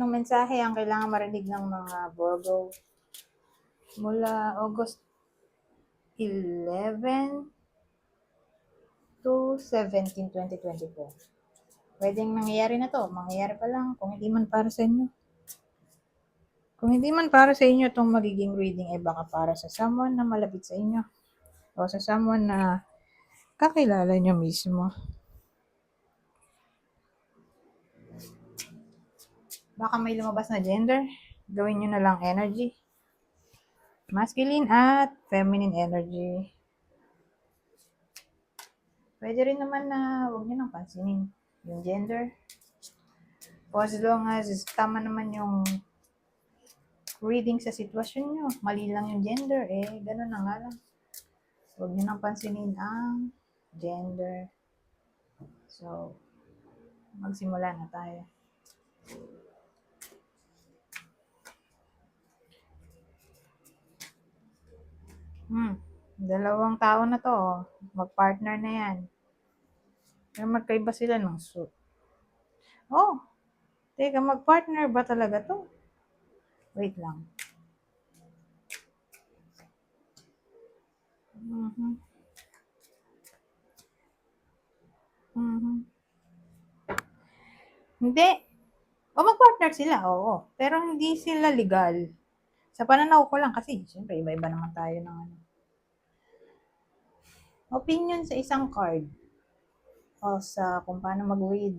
Anong mensahe ang kailangan marinig ng mga Virgo mula August 11 to 17, 2024? Pwedeng nangyayari na to, mangyayari pa lang kung hindi man para sa inyo. Kung hindi man para sa inyo itong magiging reading, ay baka para sa someone na malapit sa inyo o sa someone na kakilala nyo mismo. Baka may lumabas na gender, gawin nyo na lang energy. Masculine at feminine energy. Pwede rin naman na huwag nyo nang pansinin yung gender. As long as tama naman yung reading sa sitwasyon nyo, mali lang yung gender, ganun na nga lang. Huwag nyo nang pansinin ang gender. So, magsimula na tayo. Dalawang tao na to, mag-partner na yan. Pero magkaiba sila ng suit. Teka, mag-partner ba talaga to? Wait lang. Hindi. Mag-partner sila, oo. Pero hindi sila legal. Sa pananaw ko lang kasi, siyempre, iba-iba naman tayo ng opinion sa isang card. O sa kung paano mag-read.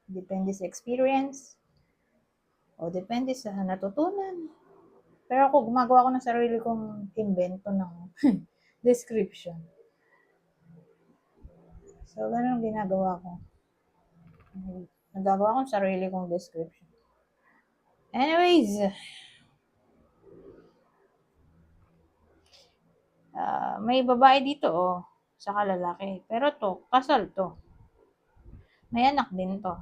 Depende sa experience. O depende sa natutunan. Pero ako, gumagawa ko ng sarili kong invento ng description. So, ganun ang ginagawa ko. Nagagawa ko ng sarili kong description. Anyways, may babae dito, saka lalaki. Pero to, kasal to. May anak din to.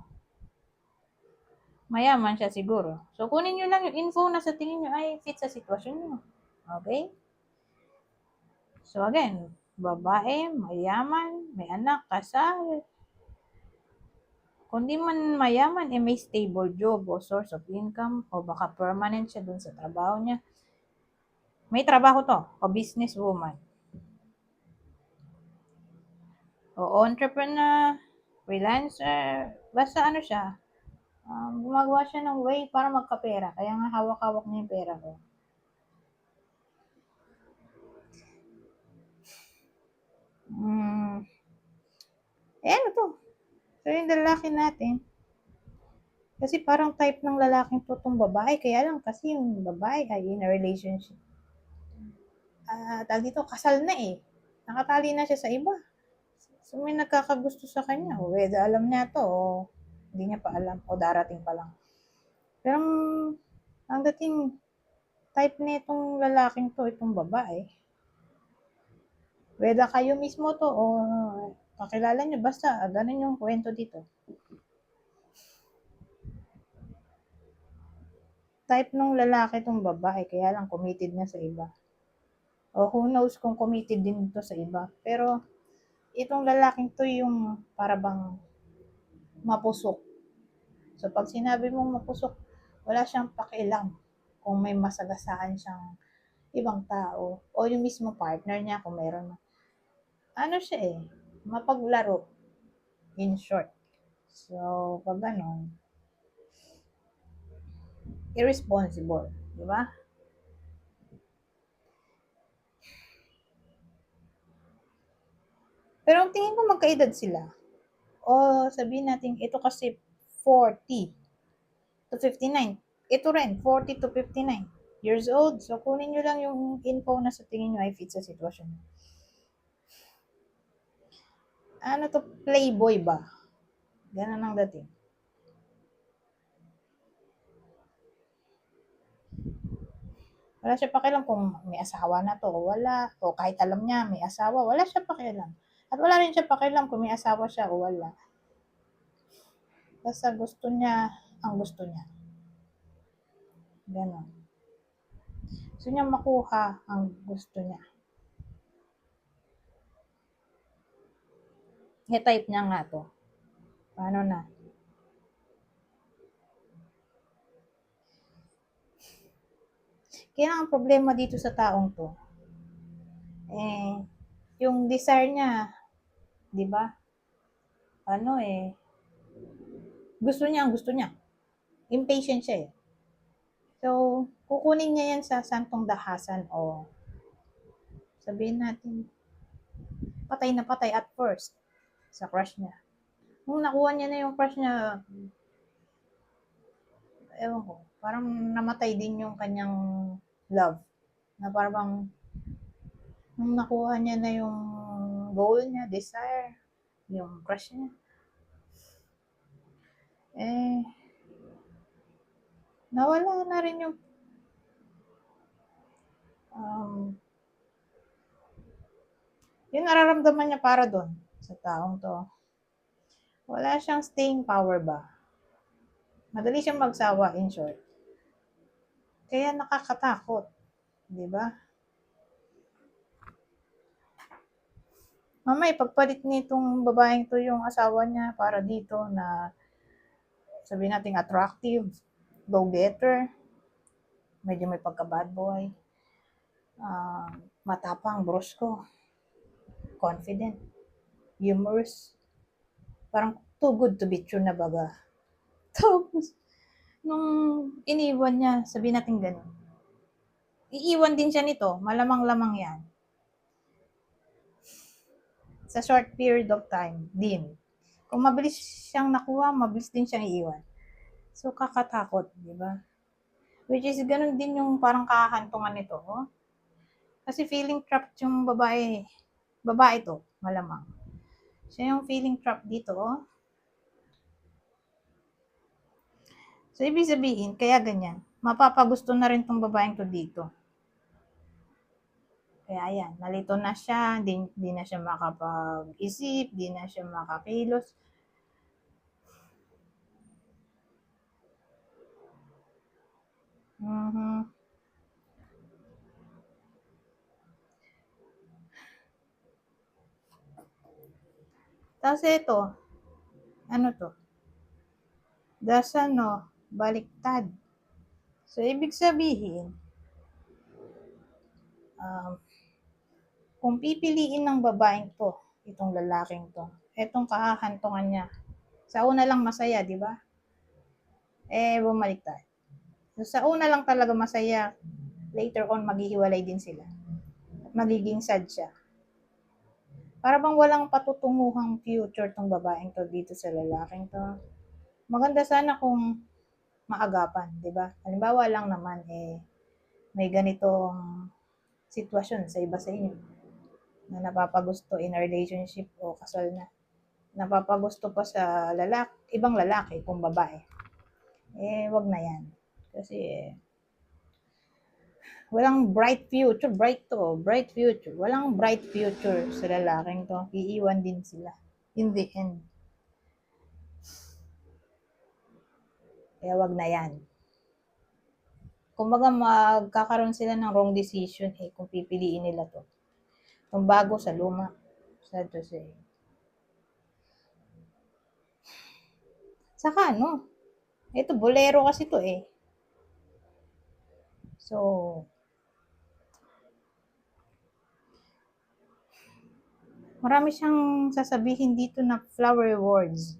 Mayaman siya siguro. So, kunin nyo lang yung info na sa tingin nyo ay fit sa sitwasyon nyo. Okay? So, again, babae, mayaman, may anak, kasal. Kung di man mayaman, may stable job o source of income o baka permanent siya dun sa trabaho niya. May trabaho to, o businesswoman. O entrepreneur, freelancer, basta ano siya, gumagawa siya ng way para magkapera. Kaya nga hawak-hawak niya yung pera ko. Ano to? So, yung lalaki natin, kasi parang type ng lalaking to itong babae, kaya lang kasi yung babae ay in a relationship. Dito, kasal na Nakatali na siya sa iba. So, may nagkakagusto sa kanya. Whether alam niya to o hindi niya pa alam o darating pa lang. Pero ang dating type nitong lalaking to, itong babae, whether kayo mismo to o kakilala niyo, basta ganun yung kwento dito. Type nung lalaki itong babae, kaya lang committed na sa iba. O who knows kung committed din ito sa iba. Pero itong lalaking to yung parabang mapusok. So pag sinabi mong mapusok, wala siyang pakialam kung may masagasaan siyang ibang tao o yung mismo partner niya kung meron. Ano siya mapaglaro, in short. So, pag ganon, irresponsible, di ba? Pero ang tingin ko magkaedad sila. O sabihin natin, ito kasi 40 to 59. Ito rin, 40 to 59 years old. So, kunin nyo lang yung info na sa tingin nyo ay fit sa sitwasyon. Ano to, playboy ba? Ganun ang dating. Wala siya pakialam kung may asawa na to o wala. O kahit alam niya may asawa, wala siya pakialam. At wala rin siya pakialam kung may asawa siya o wala. Basta gusto niya ang gusto niya. Ganon. Gusto niya makuha ang gusto niya. I-type niya nga to. Paano na? Kaya ang problema dito sa taong to, yung desire niya, di ba? Ano gusto niya. Impatient siya eh. So, kukunin niya yan sa santong dahasan o sabihin natin, patay na patay at first sa crush niya. Nung nakuha niya na yung crush niya, ewan ko, parang namatay din yung kanyang love. Na parang nung nakuha niya na yung goal niya, desire, yung crush niya, eh, nawala na rin um, yung nararamdaman niya para doon sa taong to. Wala siyang staying power ba? Madali siyang magsawa, in short. Kaya nakakatakot, di ba? Mamay, pagpalit nitong babaeng to yung asawa niya para dito na sabihin natin attractive, go-getter, medyo may pagka-bad boy, uh, matapang, brusko, confident, humorous, parang too good to be true na baga. Tapos, nung iniwan niya, sabihin natin ganun, iiwan din siya nito, malamang-lamang yan. Sa short period of time din. Kung mabilis siyang nakuha, mabilis din siyang iiwan. So, kakatakot, di ba? Which is, ganun din yung parang kahantungan nito. Oh? Kasi feeling trapped yung babae. Babae to, malamang. Siya yung feeling trapped dito. Oh? So, ibig sabihin, kaya ganyan. Mapapagusto na rin tong babaeng to dito. Kaya ayan, nalito na siya, di na siya makapag-isip, di na siya makakilos. Mm-hmm. Tapos ito, ano to? Dasano, baliktad. So, ibig sabihin, um, kung pipiliin ng babaeng to, itong lalaking to, etong kahahantungan niya, sa una lang masaya, di ba? Bumaliktad. So, sa una lang talaga masaya, later on maghihiwalay din sila. At magiging sad siya. Para bang walang patutunguhang future tong babaeng to dito sa lalaking to. Maganda sana kung maagapan, di ba? Halimbawa lang naman, may ganitong sitwasyon sa iba sa inyo na napapagusto in a relationship o kasal na. Napapagusto pa sa ibang lalaki kung babae. Wag na yan. Kasi, walang bright future. Bright future. Walang bright future sa lalaking to. Iiwan din sila. In the end. Kaya wag na yan. Kumbaga magkakaroon sila ng wrong decision kung pipiliin nila to. Kung bago sa luma. Sad to say. Saka ito bolero kasi to eh. So, marami siyang sasabihin dito na flower words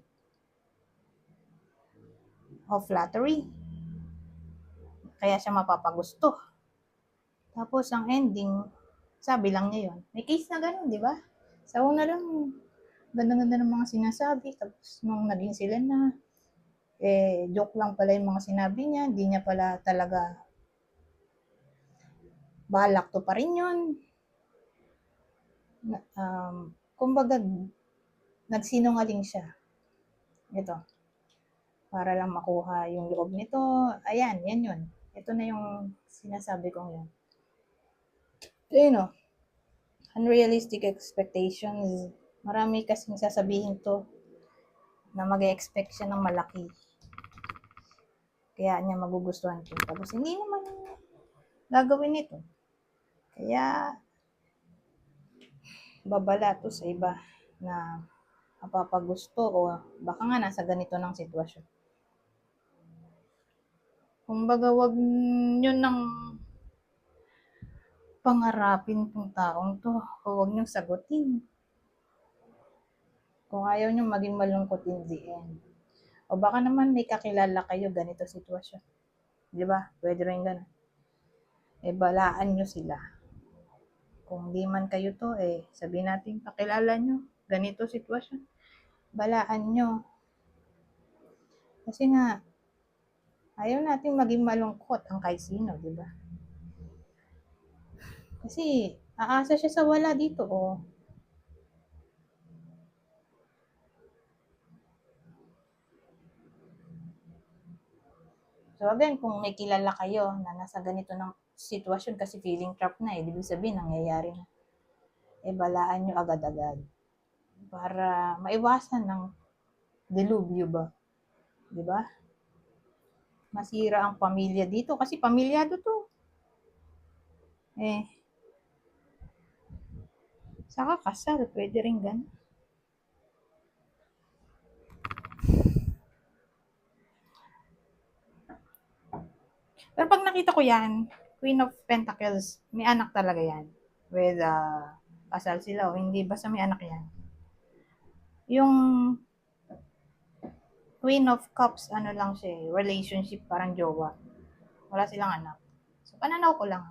of flattery. Kaya siya mapapagusto. Tapos ang ending, sabi lang niya yun. May case na ganun, di ba? Sa una lang, ganda-ganda ng mga sinasabi. Tapos nung naging sila na, joke lang pala yung mga sinabi niya. Hindi niya pala talaga balak to pa rin yun. Kumbaga, nagsinungaling siya. Ito. Para lang makuha yung loob nito. Ayan, yan yun. Ito na yung sinasabi kong yun. So, unrealistic expectations. Marami kasing sasabihin to na mag-expect siya ng malaki. Kaya niya magugustuhan to. Tapos hindi naman gagawin ito. Kaya babala to sa iba na mapapagusto o baka nga nasa ganito ng sitwasyon. Kumbaga wag nyo nang pangarapin tong taong 'to, huwag niyong sagutin. Kung ayaw niyong maging malungkot in the end. O baka naman may kakilala kayo ganito sitwasyon, 'di ba? Puwede rin gano'n. Eh, balaan niyo sila. Kung di man kayo 'to, eh, sabihin natin kakilala niyo, ganito sitwasyon, balaan niyo. Kasi nga ayaw nating maging malungkot ang kahit sino, 'di ba? Kasi aasa siya sa wala dito, oh. So again, kung may kilala kayo na nasa ganito ng sitwasyon kasi feeling trap na, eh, ibig sabihin nangyayari na. Eh, balaan nyo agad-agad para maiwasan ng delubyo ba, 'di ba? Masira ang pamilya dito kasi pamilyado 'to. Eh, saka kasal, pwede rin ganun. Pero pag nakita ko yan, Queen of Pentacles, may anak talaga yan. Whether kasal sila o hindi, basta may anak yan. Yung Queen of Cups, ano lang siya, relationship, parang jowa. Wala silang anak. So, pananaw ko lang.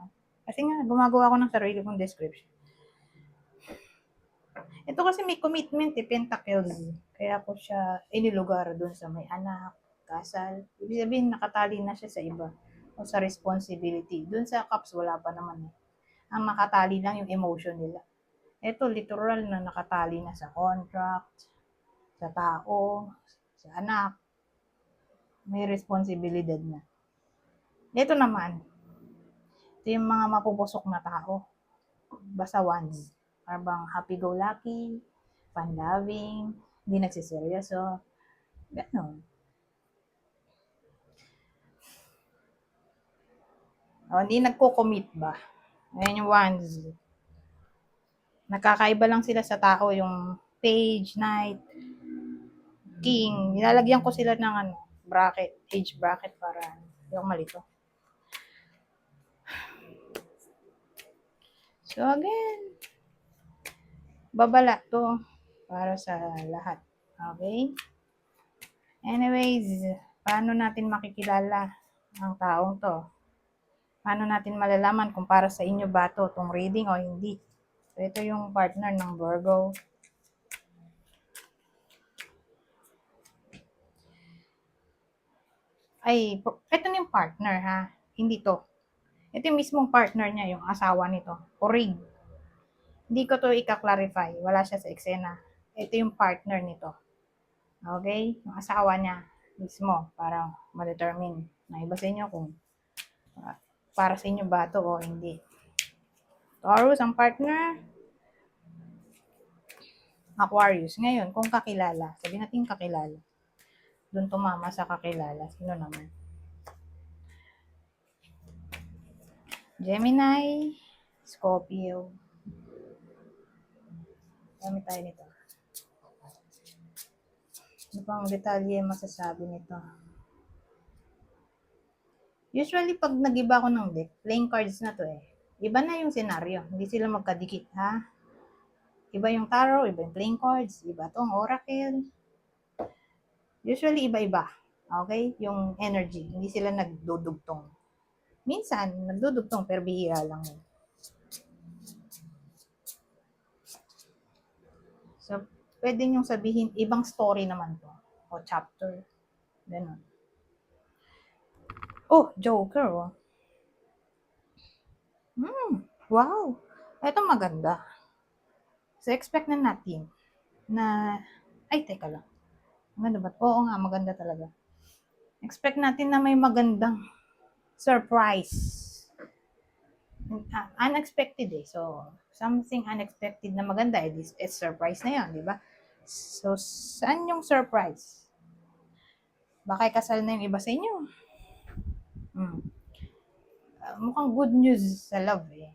Kasi nga, gumagawa ko ng sarili kong description. Ito kasi may commitment, Pentacles. Kaya ko siya inilugar dun sa may anak, kasal. Ibig sabihin, nakatali na siya sa iba. O sa responsibility. Dun sa Cups, wala pa naman eh. Ang nakatali lang yung emotion nila. Ito, literal na nakatali na sa contract, sa tao, sa anak. May responsibilidad na. Ito naman, ito yung mga mapupusok na tao. Basta once. Parang happy-go-lucky, fun-loving, hindi nagsiseryoso. Ganon. O, hindi nagko-commit ba? Ayan yung ones. Nakakaiba lang sila sa tao, yung page, knight, king. Nilalagyan ko sila ng ano, bracket, age bracket para yung malito. So again, babala to para sa lahat. Okay? Anyways, paano natin makikilala ang taong to? Paano natin malalaman kung para sa inyo ba to, tong reading o hindi? So, ito yung partner ng Virgo. Ay, ito na yung partner ha. Hindi to. Ito yung mismong partner niya, yung asawa nito. Orig. Hindi ko to ika-clarify. Wala siya sa eksena. Ito yung partner nito. Okay? Yung asawa niya mismo para ma-determine na iba sa inyo kung para sa inyo ba to o hindi. Taurus, ang partner, Aquarius. Ngayon, kung kakilala, sabihin natin kakilala. Doon tumama sa kakilala. Sino naman? Gemini, Scorpio. Dami tayo nito. Ano pang detalye masasabi nito? Usually, pag nag-iba ako ng deck, playing cards na to eh. Iba na yung senaryo. Hindi sila magkadikit, ha? Iba yung tarot, iba yung playing cards, iba tong oracle. Usually, iba-iba. Okay? Yung energy. Hindi sila nagdudugtong. Minsan, nagdudugtong pero bihira lang yun. So, pwede nyo sabihin, ibang story naman to. O chapter. Ganun. Oh, Joker, oh. Wow. Ito maganda. So, expect na natin na, ay, teka lang. Maganda ba? Oo nga, maganda talaga. Expect natin na may magandang surprise. Unexpected eh. So, something unexpected na maganda, eh, it's surprise na yan, di ba? So, saan yung surprise? Baka kasal na yung iba sa inyo. Mukhang good news sa love eh.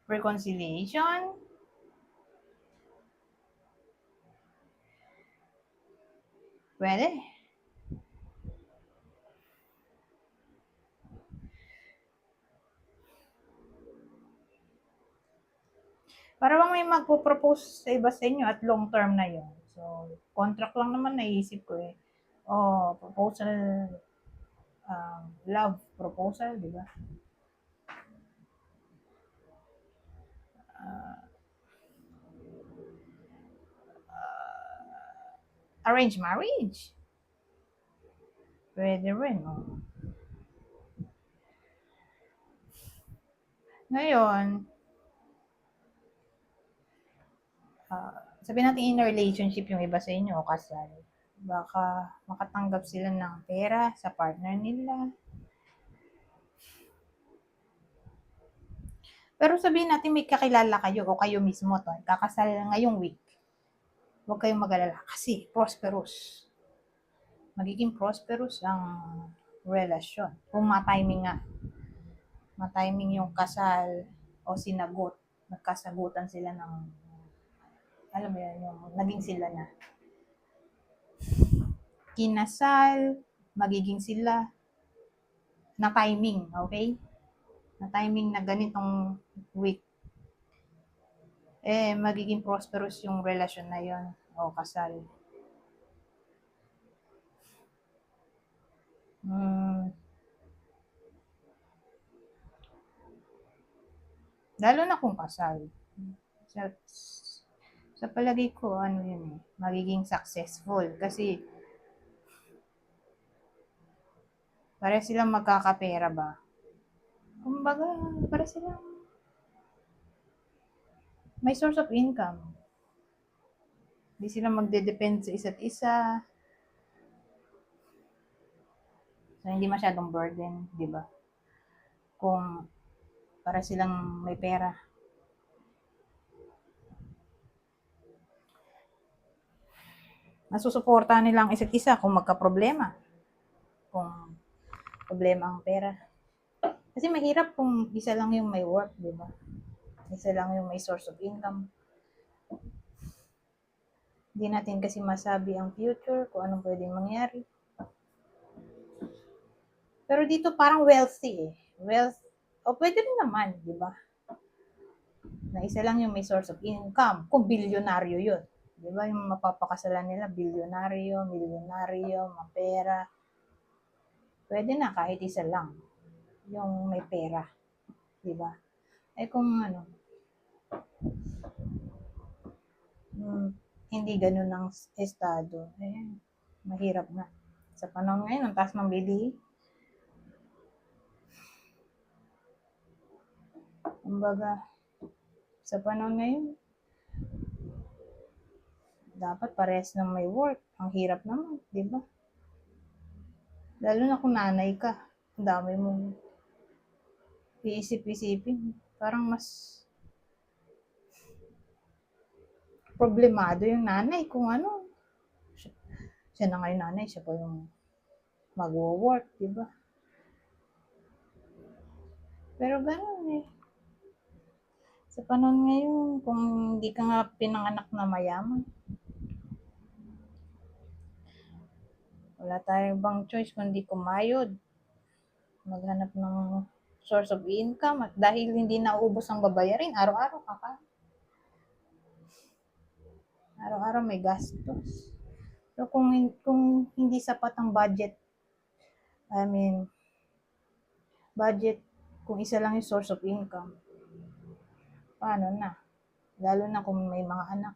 Reconciliation. Pwede. Para bang may magpo-propose sa iba sa inyo at long term na yun. So, contract lang naman naisip ko eh. Oh, proposal, love proposal, di ba? Arranged marriage. Pwede rin, oh. Ngayon, sabihin natin in a relationship yung iba sa inyo o kasal. Baka makatanggap sila ng pera sa partner nila. Pero sabihin natin may kakilala kayo o kayo mismo to, kakasal ngayong week. Huwag kayong mag-alala kasi prosperous. Magiging prosperous ang relasyon. Kung ma-timing nga, ma-timing yung kasal o sinagot, nagkasagutan sila ng, alam mo yan, yung naging sila na. Kinasal, magiging sila na timing, okay? Na timing na ganitong week, magiging prosperous yung relasyon na yon o kasal. Hmm, lalo na kung kasal. Sa, sa palagay ko, ano yun eh, magiging successful. Kasi, para silang magkakapera ba? Kumbaga, para silang may source of income. Hindi sila magde-depend sa isa't isa. So, hindi masyadong burden, di ba? Kung para silang may pera. Nasusuportahan nila ang isa't isa kung magka-problema. Kung problema ang pera. Kasi mahirap kung isa lang yung may work, di ba? Isa lang yung may source of income. Hindi natin kasi masabi ang future, kung anong pwedeng mangyari. Pero dito parang wealthy eh. Wealth, o pwede rin naman, di ba? Na isa lang yung may source of income, kung bilyonaryo yun. Di ba yung mapapakasalan nila, bilyonaryo, milyonaryo, mapera. Pwede na kahit isa lang yung may pera. Di ba? Eh kung ano, hindi ganun ang estado, mahirap na. Sa panahon ngayon, ang taas ng bilihin. Kumbaga, sa panahon ngayon, dapat parehas ng may work. Ang hirap naman, di ba? Lalo na kung nanay ka, ang dami mong iisip-isipin. Parang mas problemado yung nanay kung ano. Siya na nga yung nanay, siya pa yung mag-work, di ba? Pero ganun eh. Sa panahon ngayon, kung hindi ka nga pinanganak na mayaman, wala tayong bang choice kundi kumayod. Maghanap ng source of income at dahil hindi naubos ang babayarin, araw-araw araw-araw may gastos. So kung hindi sapat ang budget, I mean, budget kung isa lang yung source of income, paano na? Lalo na kung may mga anak.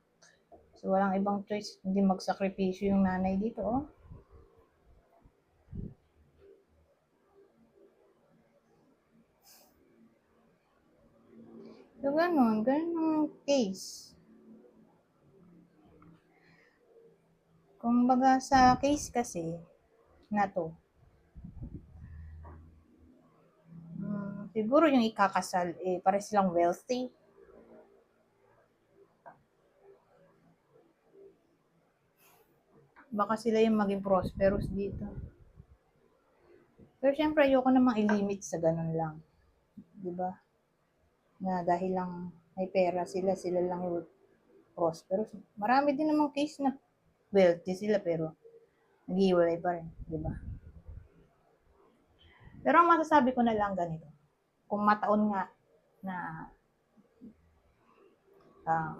So walang ibang choice, hindi magsakripisyo yung nanay dito, oh. So ganun ang case. Kumbaga sa case kasi na to, siguro yung ikakasal, para silang wealthy. Baka sila yung maging prosperous dito. Pero syempre, ayoko namang i-limit sa ganun lang. Di ba? Na dahil lang may pera sila, sila lang yung prosperous. Marami din namang case na wealthy sila pero nag-iwalay pa rin. Di ba? Pero ang masasabi ko na lang ganito. Kung mataon nga na ah,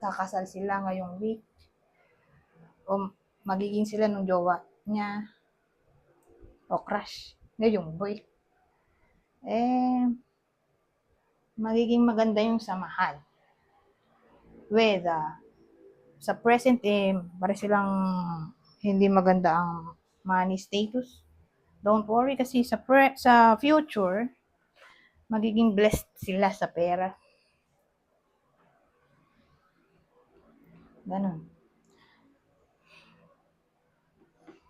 kakasal sila ngayong week o magiging sila ng jowa niya o crush ngayong week. Eh, magiging maganda yung samahan. With, sa present, para silang hindi maganda ang money status. Don't worry kasi sa future, magiging blessed sila sa pera. Ganun.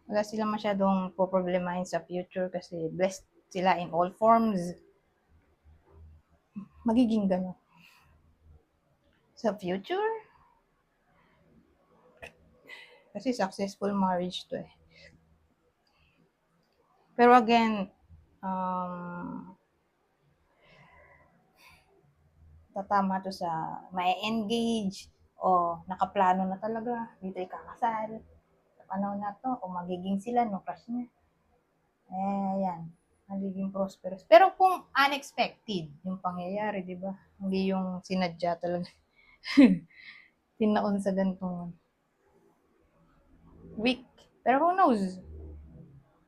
Wala sila masyadong poproblemahin sa future kasi blessed sila in all forms. Magiging ganun. Sa future, kasi successful marriage to eh. Pero again, tatama to sa may engage o nakaplano na talaga, dito ikakasal. Sa panahon na to, o magiging sila no crush niya. Yan. Magiging prosperous. Pero kung unexpected yung pangyayari, di ba? Hindi yung sinadya talaga. Tinaon sa ganitong week. Pero who knows?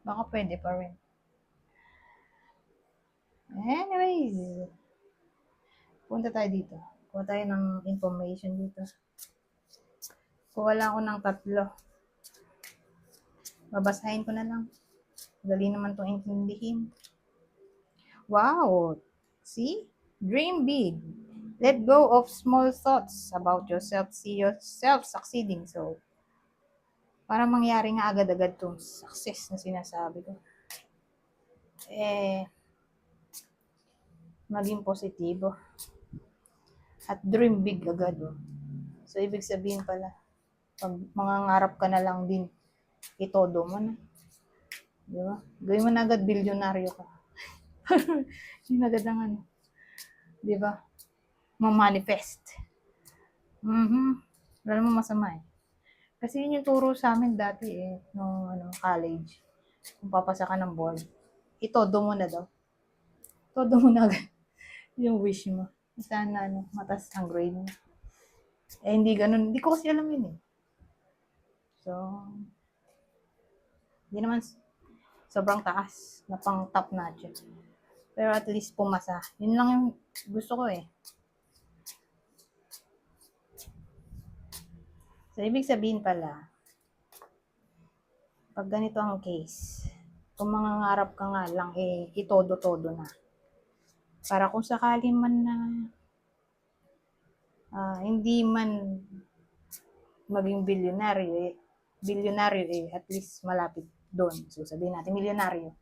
Baka pwede pa rin. Anyways, punta tayo dito. Kuha tayo ng information dito. Kuha lang ako ng 3. Babasahin ko na lang. Dali naman itong intindihin. Wow! See? Dream big. Let go of small thoughts about yourself. See yourself succeeding. So, para mangyari nga agad-agad itong success na sinasabi ko. Maging positibo. At dream big agad. Oh. So, ibig sabihin pala, pag mangangarap ka na lang din, itodo mo na. Di ba? Gawin mo na agad, bilyonaryo ka. Yun agad ang ano. Di ba? Ma-manifest. Wala naman masama eh. Kasi yun yung turo sa amin dati eh, nung college. Kung papasa ka ng board, itodo mo na daw. Todo mo na agad yung wish mo. Sana matas ang grade mo. Hindi ganun. Hindi ko kasi alam yun eh. So, hindi naman sobrang taas na pang top notch. Pero at least pumasa. Yun lang yung gusto ko eh. So, ibig sabihin pala, pag ganito ang case, kung mangangarap ka nga lang, itodo-todo na. Para kung sakali man na hindi man maging bilyonaryo at least malapit doon. So, sabihin natin, milyonaryo.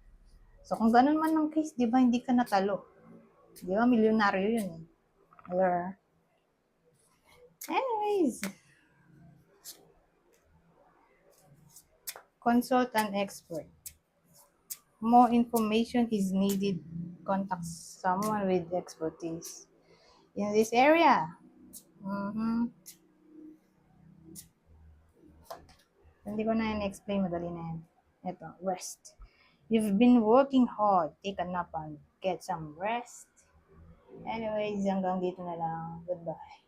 So, kung ganun man ang case, di ba, hindi ka natalo. Di ba, milyonaryo yun eh. Anyways, consult an expert. More information is needed. Contact someone with expertise in this area. Hindi ko na explain, madali na yan. Ito, rest. You've been working hard. Take a nap and get some rest. Anyways, hanggang dito na lang. Goodbye.